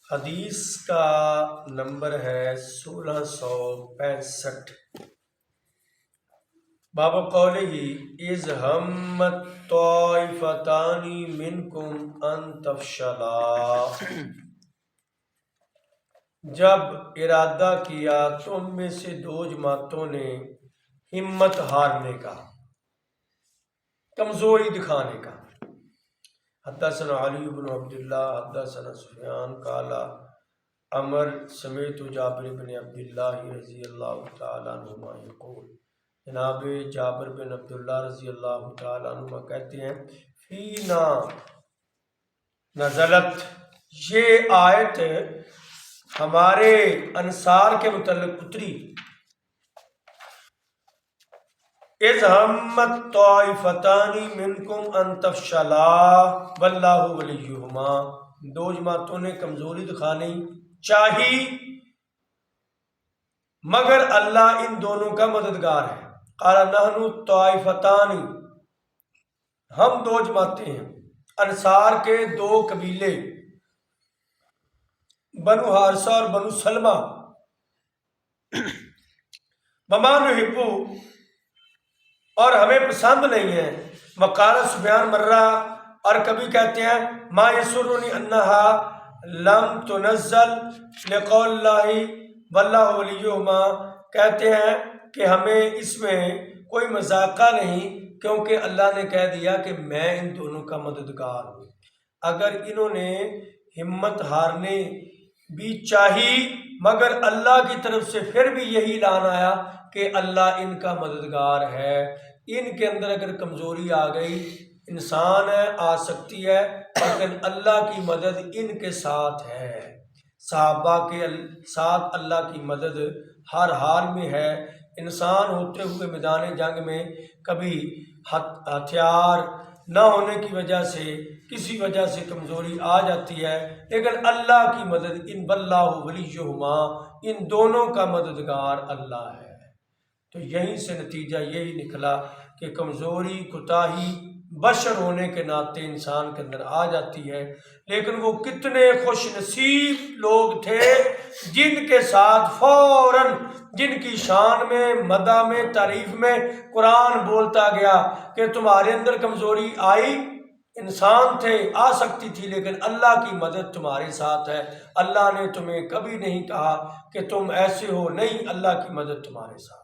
حدیث کا نمبر ہے 1665۔ باب قولہ اذ ہمت طائفتان منکم ان تفشلا، جب ارادہ کیا تم میں سے دو جماعتوں نے ہمت ہارنے کا، کمزوری دکھانے کا۔ حدثنا علی بن عبداللہ حدثنا سفیان قال عمر سمعت جابر بن عبداللہ رضی اللہ تعالیٰ عنہما یقول، جناب جابر بن عبداللہ رضی اللہ تعالیٰ عنہما کہتے ہیں، فینا نزلت، یہ آیت ہمارے انصار کے متعلق اتری۔ اذ ہمت طائفتان منکم ان تفشلا واللہ ولیہما، دو جماعتوں نے کمزوری دکھانی چاہی مگر اللہ ان دونوں کا مددگار ہے۔ قال نحن طائفتان، ہم دو جماعتیں ہیں، انصار کے دو قبیلے بنو حارثہ اور بنو سلمہ، وما نحب، اور ہمیں پسند نہیں ہے، وقال سفیان مرہ، اور کبھی کہتے ہیں ما یسرنی انہا لم تنزل لقول اللہ واللہ ولیہما، کہتے ہیں کہ ہمیں اس میں کوئی مذاقہ نہیں کیونکہ اللہ نے کہہ دیا کہ میں ان دونوں کا مددگار ہوں۔ اگر انہوں نے ہمت ہارنے بھی چاہی مگر اللہ کی طرف سے پھر بھی یہی اعلان آیا کہ اللہ ان کا مددگار ہے۔ ان کے اندر اگر کمزوری آ گئی، انسان ہے، آ سکتی ہے، لیکن اللہ کی مدد ان کے ساتھ ہے۔ صحابہ کے ساتھ اللہ کی مدد ہر حال میں ہے۔ انسان ہوتے ہوئے میدان جنگ میں کبھی ہتھیار نہ ہونے کی وجہ سے کسی وجہ سے کمزوری آ جاتی ہے، لیکن اللہ کی مدد ان واللہ ولیہما، ان دونوں کا مددگار اللہ ہے۔ تو یہیں سے نتیجہ یہی نکلا کہ کمزوری کوتاہی بشر ہونے کے ناطے انسان کے اندر آ جاتی ہے، لیکن وہ کتنے خوش نصیب لوگ تھے جن کے ساتھ فوراً، جن کی شان میں، مدح میں، تعریف میں قرآن بولتا گیا کہ تمہارے اندر کمزوری آئی، انسان تھے، آ سکتی تھی، لیکن اللہ کی مدد تمہارے ساتھ ہے۔ اللہ نے تمہیں کبھی نہیں کہا کہ تم ایسے ہو، نہیں، اللہ کی مدد تمہارے ساتھ۔